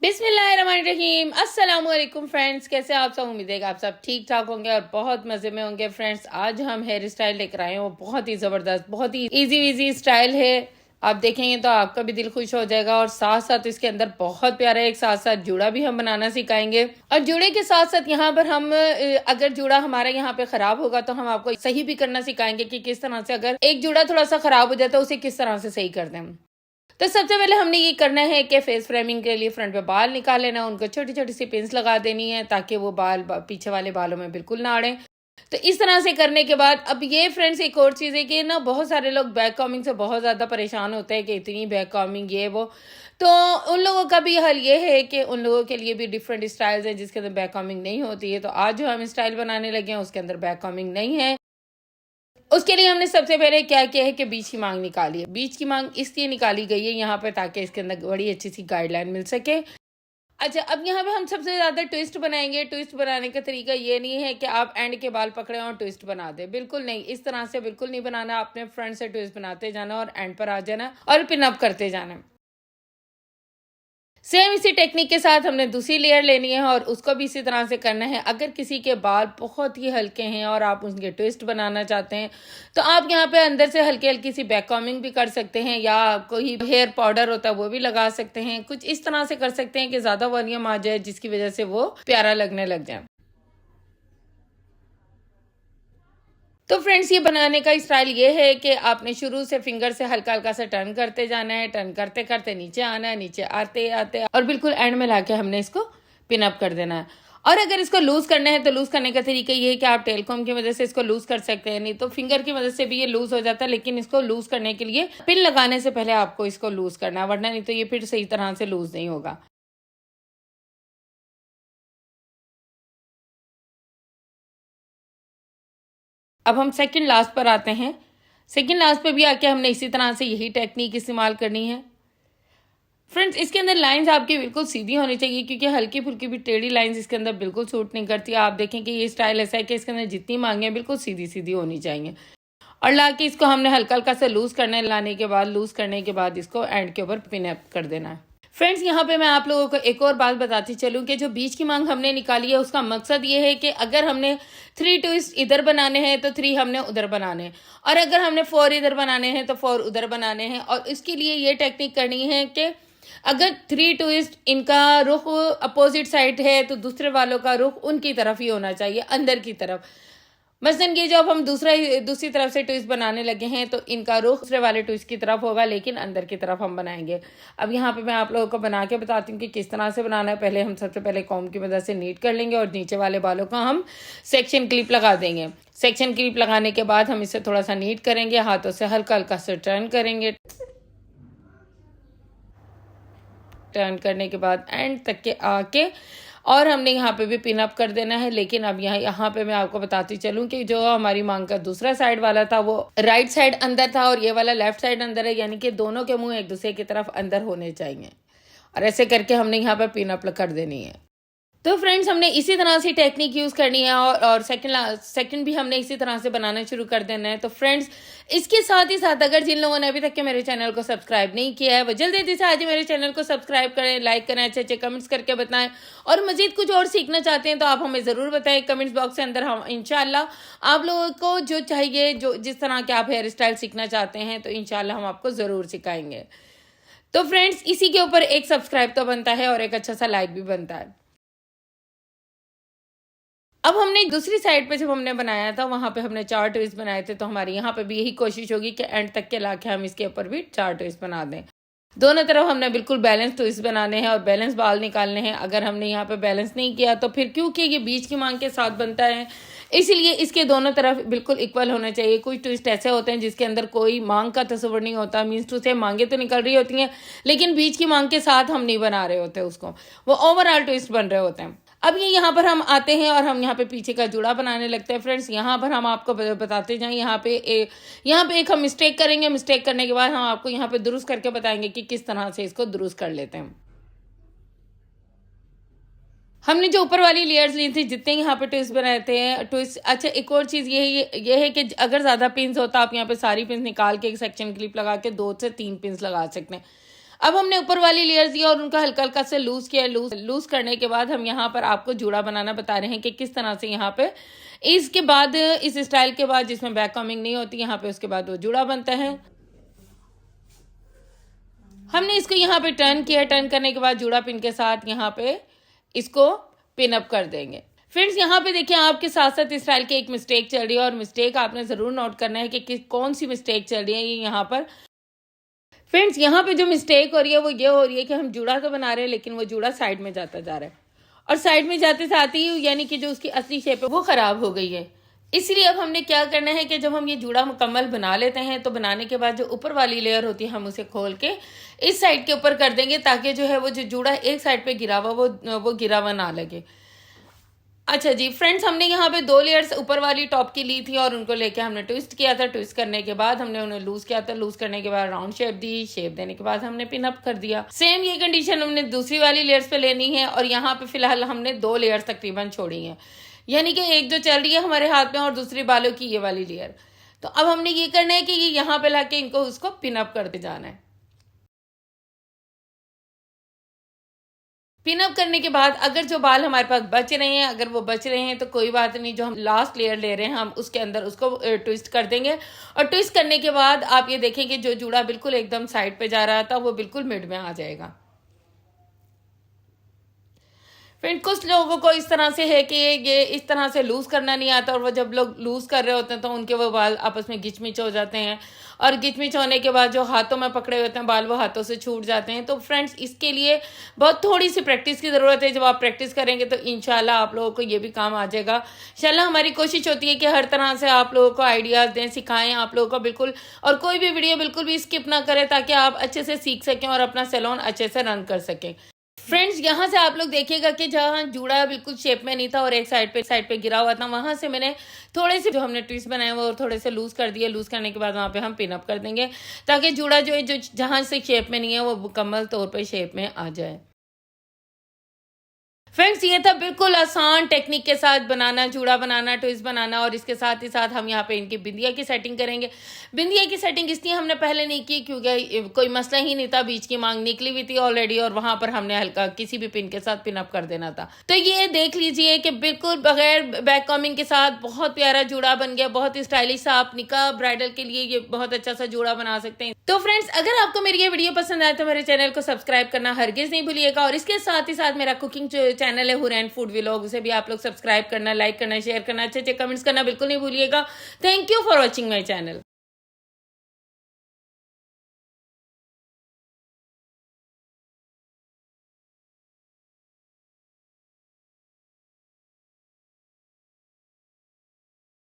बिस्मिल्लाहिर्रहमानिर्रहीम। अस्सलाम वालेकुम फ्रेंड्स, कैसे आप सब? उम्मीद है कि आप सब ठीक ठाक होंगे और बहुत मज़े में होंगे। फ्रेंड्स, आज हम हेयर स्टाइल लेकर आए हैं, वो बहुत ही ज़बरदस्त, बहुत ही इजी स्टाइल है। आप देखेंगे तो आपका भी दिल खुश हो जाएगा और साथ साथ इसके अंदर बहुत प्यारा एक साथ साथ जूड़ा भी हम बनाना सिखाएंगे। और जूड़े के साथ साथ यहाँ पर हम अगर जूड़ा हमारा यहाँ पे खराब होगा तो हम आपको सही भी करना सिखाएंगे कि किस तरह से अगर एक जूड़ा थोड़ा सा खराब हो जाता है उसे किस तरह से सही कर दें। तो सबसे पहले हमने ये करना है कि फेस फ्रेमिंग के लिए फ्रंट पे बाल निकाल लेना, उनको छोटी छोटी सी पिन्स लगा देनी है ताकि वो बाल पीछे वाले बालों में बिल्कुल ना अड़े। तो इस तरह से करने के बाद अब ये फ्रेंड्स एक और चीज़ है कि ना बहुत सारे लोग बैक कॉमिंग से बहुत ज़्यादा परेशान होते हैं कि इतनी बैक कॉमिंग ये वो। तो उन लोगों का भी हल ये है कि उन लोगों के लिए भी डिफरेंट स्टाइल्स हैं जिसके अंदर बैक कॉमिंग नहीं होती है। तो आज जो हम स्टाइल बनाने लगे हैं उसके अंदर बैक कॉमिंग नहीं है। उसके लिए हमने सबसे पहले क्या किया है कि बीच की मांग निकाली है। बीच की मांग इसलिए निकाली गई है यहाँ पे ताकि इसके अंदर बड़ी अच्छी सी गाइडलाइन मिल सके। अच्छा, अब यहाँ पे हम सबसे ज़्यादा ट्विस्ट बनाएंगे। ट्विस्ट बनाने का तरीका ये नहीं है कि आप एंड के बाल पकड़े और ट्विस्ट बना दें, बिल्कुल नहीं, इस तरह से बिल्कुल नहीं बनाना। आपने फ्रंट से ट्विस्ट बनाते जाना और एंड पर आ जाना और पिन अप करते जाना। सेम इसी टेक्निक के साथ हमने दूसरी लेयर लेनी है और उसको भी इसी तरह से करना है। अगर किसी के बाल बहुत ही हल्के हैं और आप उनके ट्विस्ट बनाना चाहते हैं तो आप यहाँ पे अंदर से हल्की हल्की सी बैक कॉमिंग भी कर सकते हैं या कोई हेयर पाउडर होता है वो भी लगा सकते हैं। कुछ इस तरह से कर सकते हैं कि ज्यादा वॉल्यूम आ जाए जिसकी वजह से वो प्यारा लगने लग जाए। तो फ्रेंड्स, ये बनाने का स्टाइल ये है कि आपने शुरू से फिंगर से हल्का हल्का सा टर्न करते जाना है, टर्न करते करते नीचे आना है, नीचे आते आते और बिल्कुल एंड में लाके हमने इसको पिन अप कर देना है। और अगर इसको लूज करना है तो लूज करने का तरीका ये है कि आप टेलकॉम की मदद से इसको लूज कर सकते हैं, नहीं तो फिंगर की मदद से भी ये लूज हो जाता है। लेकिन इसको लूज करने के लिए पिन लगाने से पहले आपको इसको लूज करना है, वरना नहीं तो ये फिर सही तरह से लूज नहीं होगा। अब हम सेकंड लास्ट पर आते हैं। सेकंड लास्ट पे भी आके हमने इसी तरह से यही टेक्निक इस्तेमाल करनी है। फ्रेंड्स, इसके अंदर लाइंस आपकी बिल्कुल सीधी होनी चाहिए क्योंकि हल्की फुल्की भी टेढ़ी लाइंस इसके अंदर बिल्कुल सूट नहीं करती। आप देखें कि ये स्टाइल ऐसा है कि इसके अंदर जितनी मांगे बिल्कुल सीधी सीधी होनी चाहिए। और लाके इसको हमने हल्का हल्का सा लूज करने लाने के बाद लूज करने के बाद इसको एंड के ऊपर पिन अप कर देना है। फ्रेंड्स, यहाँ पे मैं आप लोगों को एक और बात बताती चलूँ कि जो बीच की मांग हमने निकाली है उसका मकसद ये है कि अगर हमने 3 ट्विस्ट इधर बनाने हैं तो 3 हमने उधर बनाने हैं, और अगर हमने 4 इधर बनाने हैं तो 4 उधर बनाने हैं। और इसके लिए ये टेक्निक करनी है कि अगर 3 ट्विस्ट इनका रुख अपोजिट साइड है तो दूसरे वालों का रुख उनकी तरफ ही होना चाहिए, अंदर की तरफ। मसलन ये जब हम दूसरी तरफ से ट्विस्ट बनाने लगे हैं तो इनका रुख दूसरे वाले ट्विस्ट की तरफ होगा लेकिन अंदर की तरफ हम बनाएंगे। अब यहाँ पे मैं आप लोगों को बना के बताती हूँ कि किस तरह से बनाना है। पहले हम सबसे पहले कॉम्ब की मदद से नीट कर लेंगे और नीचे वाले बालों का हम सेक्शन क्लिप लगा देंगे। सेक्शन क्लिप लगाने के बाद हम इसे थोड़ा सा नीट करेंगे, हाथों से हल्का हल्का से टर्न करेंगे। टर्न करने के बाद एंड तक के आके और हमने यहाँ पे भी पिन अप कर देना है। लेकिन अब यहाँ पे मैं आपको बताती चलूँ कि जो हमारी मांग का दूसरा साइड वाला था वो राइट साइड अंदर था और ये वाला लेफ्ट साइड अंदर है, यानी कि दोनों के मुंह एक दूसरे की तरफ अंदर होने चाहिए। और ऐसे करके हमने यहाँ पे पिन अप कर देनी है। तो फ्रेंड्स, हमने इसी तरह से टेक्निक यूज़ करनी है और सेकंड भी हमने इसी तरह से बनाना शुरू कर देना है। तो फ्रेंड्स, इसके साथ ही साथ अगर जिन लोगों ने अभी तक के मेरे चैनल को सब्सक्राइब नहीं किया है वो जल्दी से आज ही मेरे चैनल को सब्सक्राइब करें, लाइक करें, अच्छे अच्छे कमेंट्स करके बताएं। और मजीद कुछ और सीखना चाहते हैं तो आप हमें ज़रूर बताएं कमेंट्स बॉक्स के अंदर। हम इंशाल्लाह आप लोगों को जो चाहिए, जो जिस तरह के आप हेयर स्टाइल सीखना चाहते हैं तो इंशाल्लाह हम आपको ज़रूर सिखाएंगे। तो फ्रेंड्स, इसी के ऊपर एक सब्सक्राइब तो बनता है और एक अच्छा सा लाइक भी बनता है। अब हमने दूसरी साइड पे जब हमने बनाया था वहां पे हमने 4 ट्विस्ट बनाए थे, तो हमारी यहाँ पे भी यही कोशिश होगी कि एंड तक के लाके हम इसके ऊपर भी 4 ट्विस्ट बना दें। दोनों तरफ हमने बिल्कुल बैलेंस ट्विस्ट बनाने हैं और बैलेंस बाल निकालने हैं। अगर हमने यहाँ पे बैलेंस नहीं किया तो फिर क्योंकि ये बीच की मांग के साथ बनता है इसलिए इसके दोनों तरफ बिल्कुल इक्वल होना चाहिए। कुछ ट्विस्ट ऐसे होते हैं जिसके अंदर कोई मांग का तस्वर नहीं होता, मीन्स टू से मांगे तो निकल रही होती हैं लेकिन बीच की मांग के साथ हम नहीं बना रहे होते उसको, वो ओवरऑल ट्विस्ट बन रहे होते हैं। अब ये यहाँ पर हम आते हैं और हम यहाँ पे पीछे का जुड़ा बनाने लगते हैं। फ्रेंड्स, यहाँ पर हम आपको बताते जाएं, यहाँ पे एक हम मिस्टेक करेंगे। मिस्टेक करने के बाद हम आपको यहाँ पे दुरुस्त करके बताएंगे कि किस तरह से इसको दुरुस्त कर लेते हैं। हमने जो ऊपर वाली लेयर्स ली थी, जितने यहाँ पे ट्विस्ट बनाए थे ट्विस्ट। अच्छा, एक और चीज़ ये है कि अगर ज़्यादा पिंस होता आप यहाँ पे सारी पिंस निकाल के एक सेक्शन क्लिप लगा के 2 से 3 पिंस लगा सकते हैं। अब हमने ऊपर वाली लेयर्स दी और उनका हल्का हल्का से लूज किया। लूज करने के बाद हम यहाँ पर आपको जूड़ा बनाना बता रहे हैं कि किस तरह से यहाँ पे इसके बाद इस स्टाइल के बाद जिसमें बैक कॉमिंग नहीं होती यहाँ पे उसके बाद वो जूड़ा बनता है। हमने इसको यहाँ पे टर्न किया। टर्न करने के बाद जूड़ा पिन के साथ यहाँ पे इसको पिन अप कर देंगे। फ्रेंड्स यहाँ पे देखिए आपके साथ साथ इस स्टाइल की एक मिस्टेक चल रही है और मिस्टेक आपने जरूर नोट करना है कि कौन सी मिस्टेक चल रही है। ये यहाँ पर फ्रेंड्स यहाँ पे जो मिस्टेक हो रही है वो ये हो रही है कि हम जूड़ा तो बना रहे हैं लेकिन वो जूड़ा साइड में जाता जा रहा है और साइड में जाते साथ ही यानी कि जो उसकी असली शेप है वो खराब हो गई है। इसलिए अब हमने क्या करना है कि जब हम ये जूड़ा मुकम्मल बना लेते हैं तो बनाने के बाद जो ऊपर वाली लेयर होती है हम उसे खोल के इस साइड के ऊपर कर देंगे ताकि जो है वो जो जूड़ा एक साइड पे गिरा हुआ वो गिरा हुआ ना लगे। अच्छा जी फ्रेंड्स, हमने यहाँ पे 2 लेयर्स ऊपर वाली टॉप की ली थी और उनको लेके हमने ट्विस्ट किया था। ट्विस्ट करने के बाद हमने उन्हें लूज किया था। लूज करने के बाद राउंड शेप दी। शेप देने के बाद हमने पिन अप कर दिया। सेम ये कंडीशन हमने दूसरी वाली लेयर्स पे लेनी है और यहाँ पे फिलहाल हमने 2 लेयर्स तकरीबन छोड़ी हैं, यानी कि एक जो चल रही है हमारे हाथ में और दूसरी बालों की ये वाली लेयर। तो अब हमने ये करना है कि ये यहाँ पे लाके इनको उसको पिन अप करते जाना है। पिन अप करने के बाद अगर जो बाल हमारे पास बच रहे हैं, अगर वो बच रहे हैं तो कोई बात नहीं, जो हम लास्ट लेयर ले रहे हैं हम उसके अंदर उसको ट्विस्ट कर देंगे और ट्विस्ट करने के बाद आप ये देखेंगे जो जूड़ा बिल्कुल एकदम साइड पे जा रहा था वो बिल्कुल मिड में आ जाएगा। फ्रेंड कुछ लोगों को इस तरह से है कि ये इस तरह से लूज करना नहीं आता और वो जब लोग लूज कर रहे होते हैं तो उनके वो बाल आपस में गिचमिच हो जाते हैं और गिचमिच होने के बाद जो हाथों में पकड़े होते हैं बाल वो हाथों से छूट जाते हैं। तो फ्रेंड्स इसके लिए बहुत थोड़ी सी प्रैक्टिस की ज़रूरत है। जब आप प्रैक्टिस करेंगे तो इंशाल्लाह आप लोगों को ये भी काम आ जाएगा। इंशाल्लाह हमारी कोशिश होती है कि हर तरह से आप लोगों को आइडियाज़ दें, सिखाएं आप लोगों को बिल्कुल, और कोई भी वीडियो बिल्कुल भी स्किप ना करें ताकि आप अच्छे से सीख सकें और अपना सैलून अच्छे से रन कर सकें। फ्रेंड्स यहाँ से आप लोग देखिएगा कि जहाँ जूड़ा बिल्कुल शेप में नहीं था और एक साइड पे गिरा हुआ था, वहां से मैंने थोड़े से जो हमने ट्विस्ट बनाए वो थोड़े से लूज कर दिए। लूज करने के बाद वहां पे हम पिन अप कर देंगे ताकि जूड़ा जो है जो जहां से शेप में नहीं है वो मुकम्मल तौर पे शेप में आ जाए। फ्रेंड्स ये था बिल्कुल आसान टेक्निक के साथ बनाना, जूड़ा बनाना, ट्विस्ट बनाना, और इसके साथ ही साथ हम यहाँ पे इनकी बिंदिया की सेटिंग करेंगे। बिंदिया की सेटिंग इसलिए हमने पहले नहीं की क्योंकि कोई मसला ही नहीं था, बीच की मांग निकली हुई थी ऑलरेडी और वहां पर हमने हल्का किसी भी पिन के साथ पिन अप कर देना था। तो ये देख लीजिए कि बिल्कुल बगैर बैक कॉमिंग के साथ बहुत प्यारा जूड़ा बन गया, बहुत ही स्टाइलिश सा। आप निकाह ब्राइडल के लिए ये बहुत अच्छा सा जूड़ा बना सकते हैं। तो फ्रेंड्स अगर आपको मेरी ये वीडियो पसंद आए तो मेरे चैनल को सब्सक्राइब करना हरगिज नहीं भूलिएगा और इसके साथ ही साथ मेरा कुकिंग चैनल है हुरैन फूड व्लॉग, उसे भी आप लोग सब्सक्राइब करना, लाइक करना, शेयर करना, अच्छे अच्छे कमेंट्स करना बिल्कुल नहीं भूलिएगा। Thank you for watching my channel.